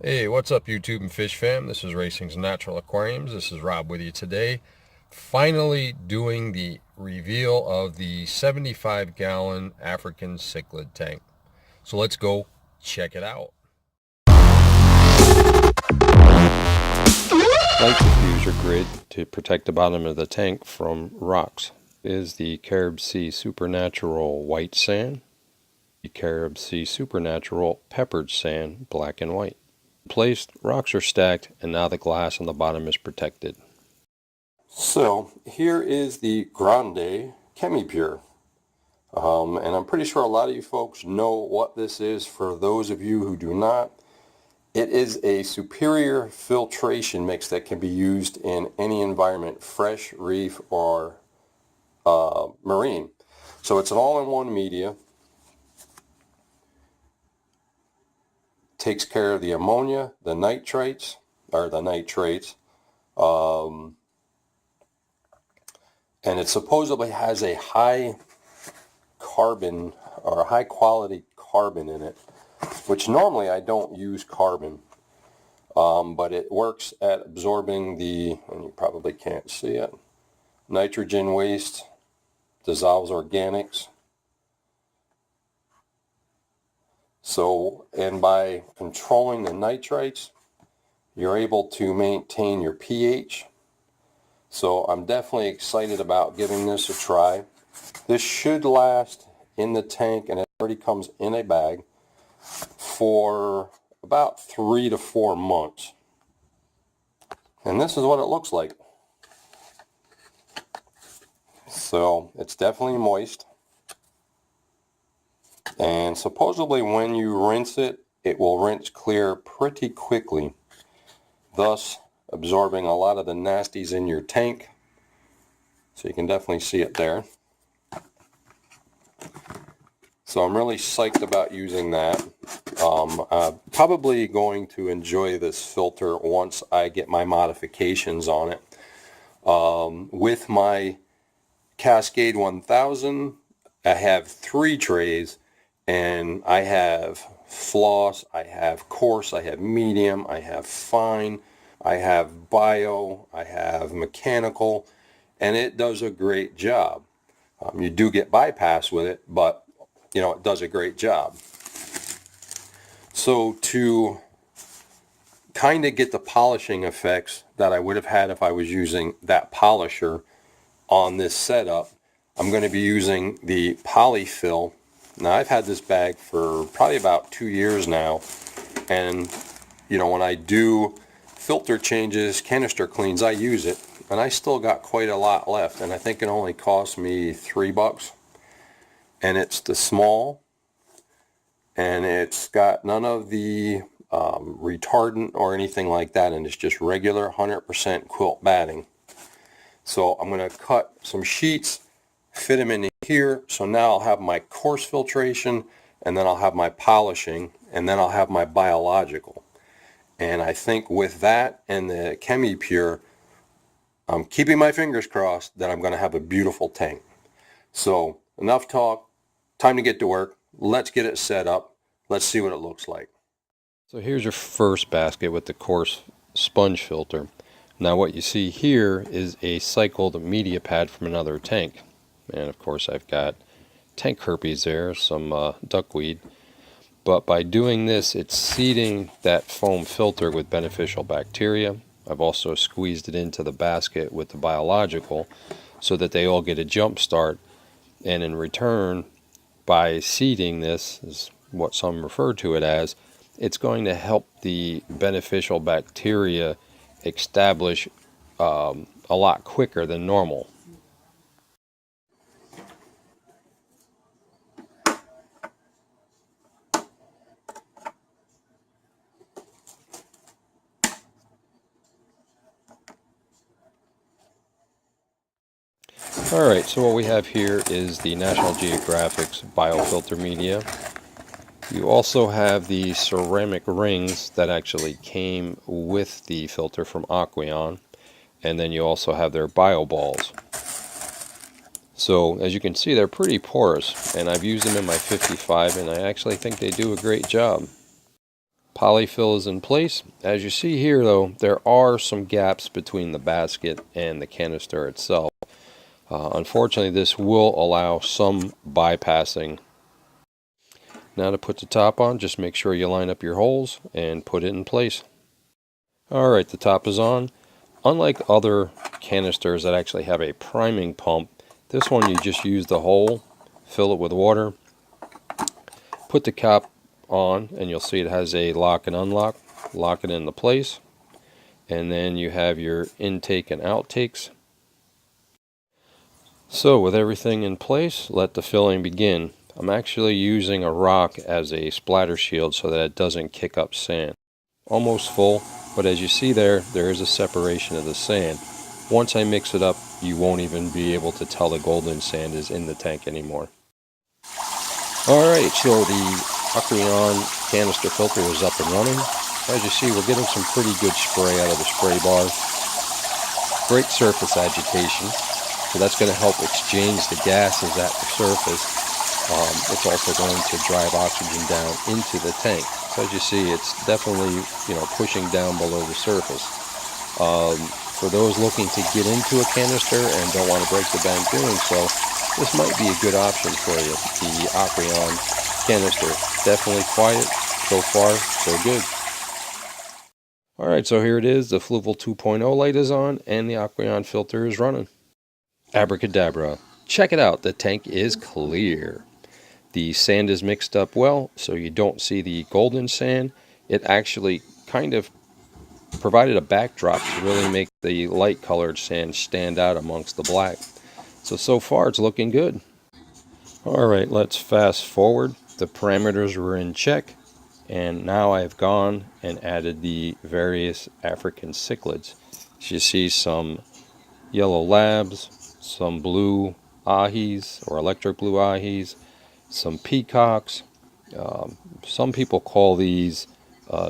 Hey, what's up YouTube and fish fam? This is Racing's Natural Aquariums. This is Rob with you today. Finally doing the reveal of the 75-gallon African cichlid tank. So let's go check it out. Light diffuser grid to protect the bottom of the tank from rocks is the Carib Sea Supernatural White Sand, the Carib Sea Supernatural Peppered Sand, black and white. Placed, rocks are stacked, and now the glass on the bottom is protected. So here is the Grande ChemiPure, and I'm pretty sure a lot of you folks know what this is. For those of you who do not, it is a superior filtration mix that can be used in any environment, fresh, reef, or marine. So it's an all-in-one media. Takes care of the ammonia, the nitrates, and it supposedly has a high carbon or high quality carbon in it, which normally I don't use carbon, but it works at absorbing the, and you probably can't see it, nitrogen waste, dissolves organics. So, and by controlling the nitrates, you're able to maintain your pH. So I'm definitely excited about giving this a try. This should last in the tank, and it already comes in a bag, for about 3 to 4 months. And this is what it looks like. So it's definitely moist. And supposedly when you rinse it, it will rinse clear pretty quickly, thus absorbing a lot of the nasties in your tank. So you can definitely see it there. So I'm really psyched about using that. I'm probably going to enjoy this filter once I get my modifications on it. With my Cascade 1000, I have 3 trays, and I have floss, I have coarse, I have medium, I have fine, I have bio, I have mechanical, and it does a great job. You do get bypass with it, but you know, it does a great job. So to kind of get the polishing effects that I would have had if I was using that polisher on this setup, I'm going to be using the polyfill. Now I've had this bag for probably about 2 years now, and you know, when I do filter changes, canister cleans, I use it, and I still got quite a lot left, and I think it only cost me $3. And it's the small, and it's got none of the retardant or anything like that, and it's just regular 100% quilt batting. So I'm going to cut some sheets, fit them in here, so now I'll have my coarse filtration, and then I'll have my polishing, and then I'll have my biological. And I think with that and the ChemiPure, I'm keeping my fingers crossed that I'm going to have a beautiful tank. So enough talk, time to get to work. Let's get it set up. Let's see what it looks like. So here's your first basket with the coarse sponge filter. Now what you see here is a cycled media pad from another tank. And of course I've got tank herpes there, some duckweed. But by doing this, it's seeding that foam filter with beneficial bacteria. I've also squeezed it into the basket with the biological so that they all get a jump start. And in return, by seeding this, is what some refer to it as, it's going to help the beneficial bacteria establish a lot quicker than normal. Alright, so what we have here is the National Geographic's biofilter media. You also have the ceramic rings that actually came with the filter from Aquariums, and then you also have their bio balls. So as you can see, they're pretty porous, and I've used them in my 55, and I actually think they do a great job. Polyfill is in place. As you see here though, there are some gaps between the basket and the canister itself. Unfortunately, this will allow some bypassing. Now to put the top on, just make sure you line up your holes and put it in place. Alright, the top is on. Unlike other canisters that actually have a priming pump, this one you just use the hole, fill it with water, put the cap on, and you'll see it has a lock and unlock. Lock it into place, and then you have your intake and outtakes. So with everything in place, let the filling begin. I'm actually using a rock as a splatter shield so that it doesn't kick up sand. Almost full, but as you see there is a separation of the sand. Once I mix it up, you won't even be able to tell the golden sand is in the tank anymore. Alright, so the Aquarium canister filter is up and running. As you see, we're getting some pretty good spray out of the spray bar. Great surface agitation, so that's going to help exchange the gases at the surface. It's also going to drive oxygen down into the tank. So as you see, it's definitely, pushing down below the surface. For those looking to get into a canister and don't want to break the bank doing so, this might be a good option for you. The Aquarium canister, definitely quiet. So far, so good. Alright, so here it is. The Fluval 2.0 light is on and the Aquarium filter is running. Abracadabra. Check it out. The tank is clear. The sand is mixed up well, so you don't see the golden sand. It actually kind of provided a backdrop to really make the light colored sand stand out amongst the black. So far it's looking good. Alright, let's fast forward. The parameters were in check, and now I've gone and added the various African cichlids. So you see some yellow labs, some blue ahis or electric blue ahis, some peacocks. Some people call these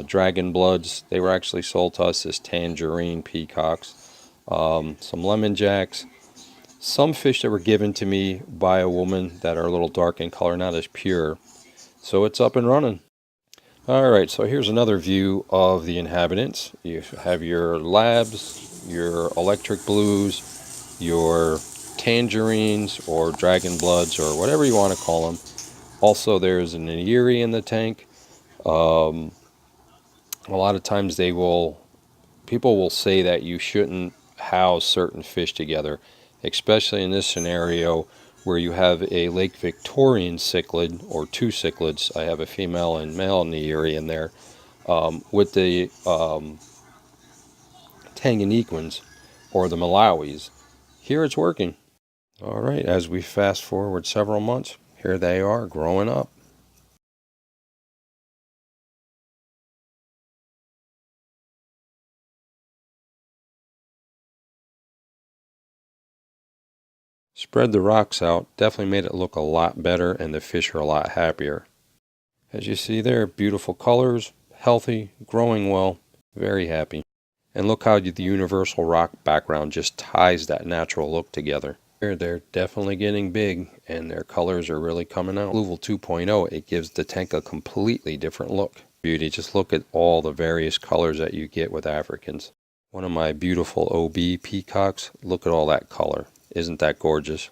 dragon bloods. They were actually sold to us as tangerine peacocks. Some lemon jacks. Some fish that were given to me by a woman that are a little dark in color, not as pure. So it's up and running. Alright, so here's another view of the inhabitants. You have your labs, your electric blues, your tangerines or dragon bloods or whatever you want to call them. Also, there's an Nigiri in the tank. A lot of times people will say that you shouldn't house certain fish together, especially in this scenario where you have a Lake Victorian cichlid or two cichlids. I have a female and male Nigiri in there. With the Tanganyikans or the Malawis. Here it's working. Alright, as we fast forward several months, here they are growing up. Spread the rocks out, definitely made it look a lot better, and the fish are a lot happier. As you see there, beautiful colors, healthy, growing well, very happy. And look how the universal rock background just ties that natural look together. They're definitely getting big, and their colors are really coming out. Fluval 2.0, it gives the tank a completely different look. Beauty, just look at all the various colors that you get with Africans. One of my beautiful OB peacocks, look at all that color. Isn't that gorgeous?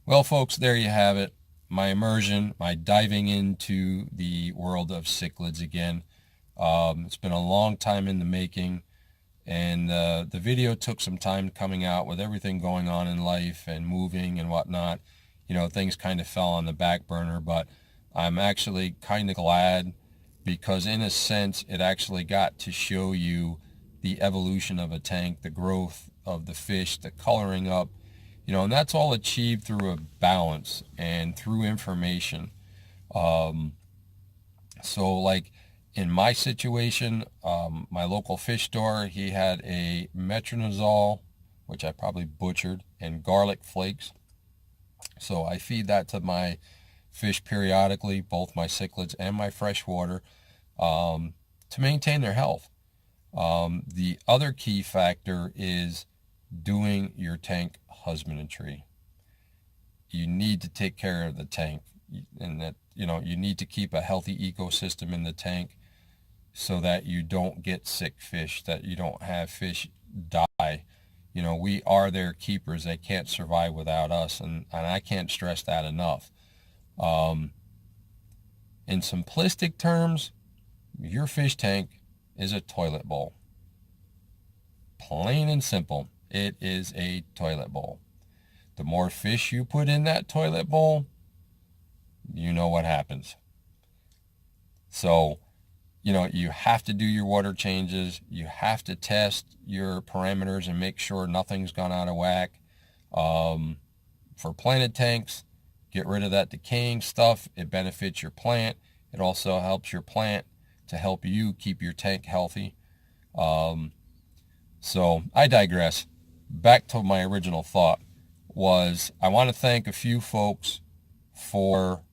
Well, folks, there you have it. My immersion, my diving into the world of cichlids again. It's been a long time in the making, and the video took some time coming out with everything going on in life and moving and whatnot. Things kind of fell on the back burner, but I'm actually kind of glad because in a sense it actually got to show you the evolution of a tank, the growth of the fish, the coloring up, and that's all achieved through a balance and through information. So like in my situation, my local fish store, he had a metronidazole, which I probably butchered, and garlic flakes. So I feed that to my fish periodically, both my cichlids and my freshwater, to maintain their health. The other key factor is doing your tank husbandry. You need to take care of the tank, and that, you need to keep a healthy ecosystem in the tank so that you don't get sick fish, that you don't have fish die. We are their keepers. They can't survive without us, and I can't stress that enough. In simplistic terms, your fish tank is a toilet bowl. Plain and simple, it is a toilet bowl. The more fish you put in that toilet bowl, you know what happens. So, you have to do your water changes. You have to test your parameters and make sure nothing's gone out of whack. For planted tanks, get rid of that decaying stuff. It benefits your plant. It also helps your plant to help you keep your tank healthy. So I digress. Back to my original thought was I want to thank a few folks for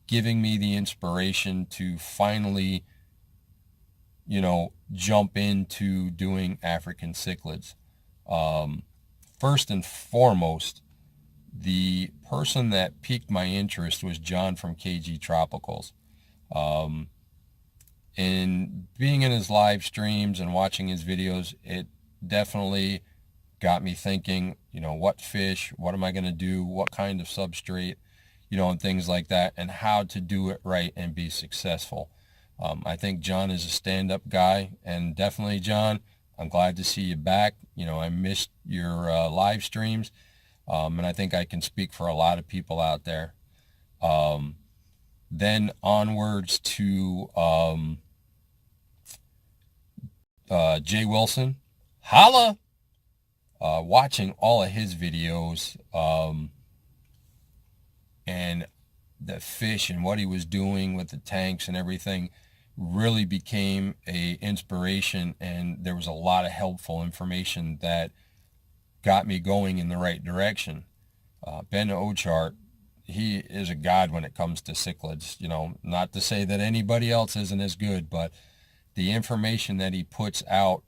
giving me the inspiration to finally, jump into doing African cichlids. First and foremost, the person that piqued my interest was John from KG Tropicals. And being in his live streams and watching his videos, it definitely got me thinking, what fish, what am I going to do, what kind of substrate, and things like that, and how to do it right and be successful. I think John is a stand-up guy, and definitely, John, I'm glad to see you back. I missed your live streams, and I think I can speak for a lot of people out there. Then onwards to Jay Wilson. Holla! Watching all of his videos, and the fish and what he was doing with the tanks and everything really became a inspiration, and there was a lot of helpful information that got me going in the right direction. Ben Ochart, he is a god when it comes to cichlids. Not to say that anybody else isn't as good, but the information that he puts out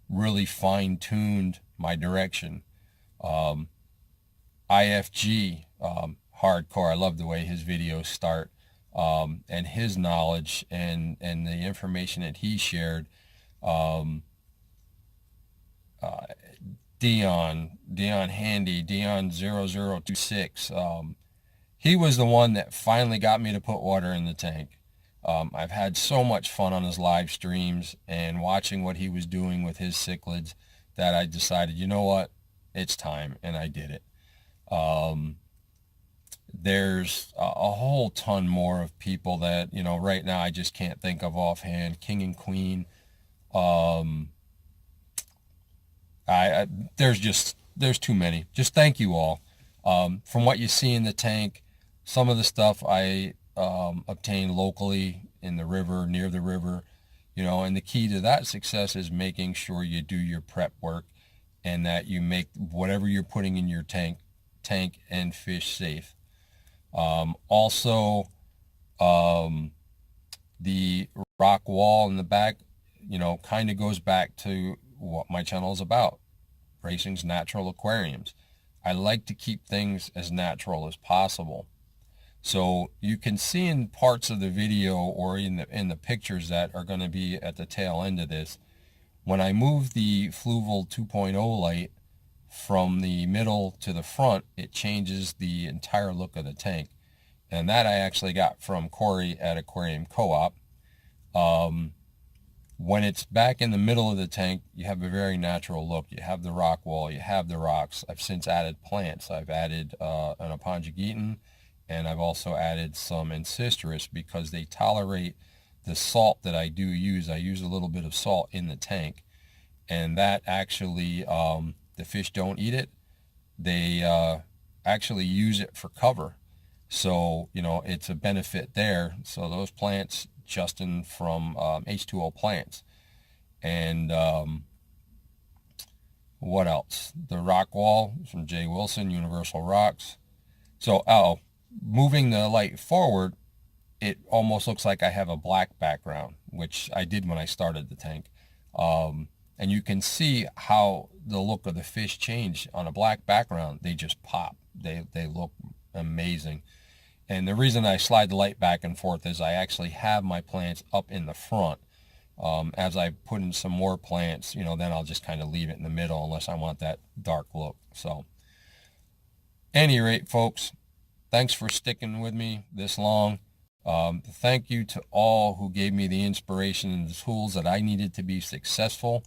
really fine-tuned my direction. IFG, hardcore. I love the way his videos start, and his knowledge and the information that he shared. Dion Handy, Dion 0026. He was the one that finally got me to put water in the tank. I've had so much fun on his live streams and watching what he was doing with his cichlids that I decided, you know what, it's time, and I did it. There's a whole ton more of people that, right now I just can't think of offhand. King and Queen. There's too many. Just thank you all. From what you see in the tank, some of the stuff I obtained locally in the river, near the river, and the key to that success is making sure you do your prep work and that you make whatever you're putting in your tank and fish safe. Also, the rock wall in the back, kind of goes back to what my channel is about, Racing's Natural Aquariums. I like to keep things as natural as possible. So you can see in parts of the video or in the pictures that are going to be at the tail end of this, when I move the Fluval 2.0 light from the middle to the front, it changes the entire look of the tank. And that I actually got from Corey at Aquarium Co-op. When it's back in the middle of the tank, you have a very natural look. You have the rock wall, you have the rocks. I've since added plants. I've added an Apongigeton, and I've also added some Ancistrus because they tolerate the salt that I do use. I use a little bit of salt in the tank, and that actually, the fish don't eat it. They actually use it for cover. So, it's a benefit there. So those plants, Justin from H2O Plants. And what else? The rock wall from Jay Wilson, Universal Rocks. So, moving the light forward, it almost looks like I have a black background, which I did when I started the tank. and you can see how the look of the fish change on a black background. They just pop. They look amazing. And the reason I slide the light back and forth is I actually have my plants up in the front. As I put in some more plants, you know, then I'll just kind of leave it in the middle unless I want that dark look. So, any rate, folks, thanks for sticking with me this long. Thank you to all who gave me the inspiration and the tools that I needed to be successful.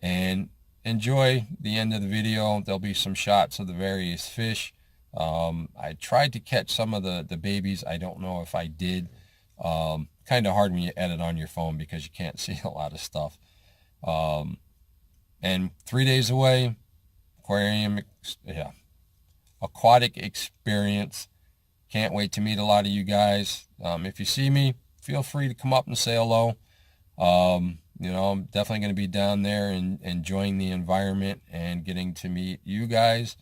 And enjoy the end of the video. There'll be some shots of the various fish. I tried to catch some of the babies. I don't know if I did. Kind of hard when you edit on your phone because you can't see a lot of stuff. And 3 days away, aquatic experience. Can't wait to meet a lot of you guys. If you see me, feel free to come up and say hello. You know, I'm definitely going to be down there and enjoying the environment and getting to meet you guys,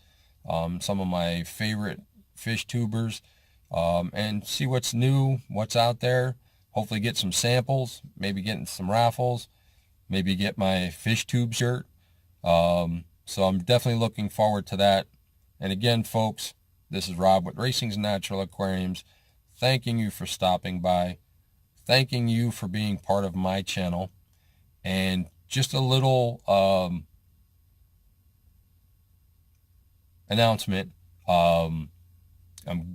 some of my favorite fish tubers, and see what's new, what's out there. Hopefully get some samples, maybe getting some raffles, maybe get my Fishtube shirt. So I'm definitely looking forward to that. And again, folks, this is Rob with Racing's Natural Aquariums, thanking you for stopping by, thanking you for being part of my channel, and just a little announcement. I'm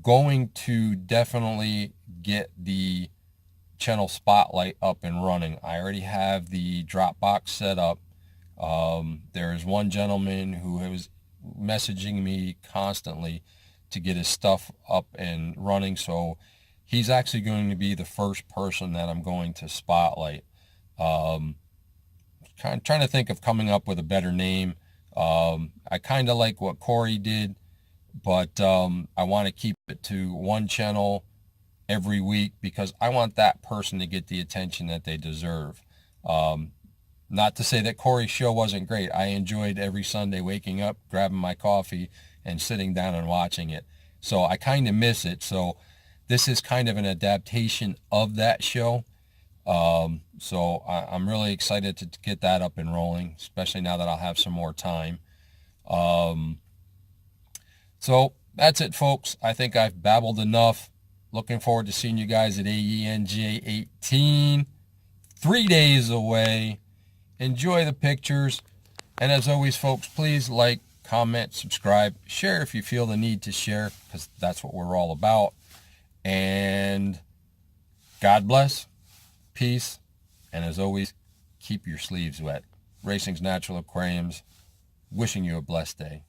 going to definitely get the channel spotlight up and running. I already have the Dropbox set up. There is one gentleman who was messaging me constantly to get his stuff up and running, so he's actually going to be the first person that I'm going to spotlight. Kind of trying to think of coming up with a better name. I kind of like what Corey did, but I want to keep it to one channel every week because I want that person to get the attention that they deserve. Not to say that Corey's show wasn't great. I enjoyed every Sunday waking up, grabbing my coffee, and sitting down and watching it. So I kind of miss it. So this is kind of an adaptation of that show. So I'm really excited to get that up and rolling, especially now that I'll have some more time. So that's it, folks. I think I've babbled enough. Looking forward to seeing you guys at AENJ 18. 3 days away. Enjoy the pictures. And as always, folks, please like, comment, subscribe, share if you feel the need to share, because that's what we're all about. And God bless, peace, and as always, keep your sleeves wet. Racing's Natural Aquariums, wishing you a blessed day.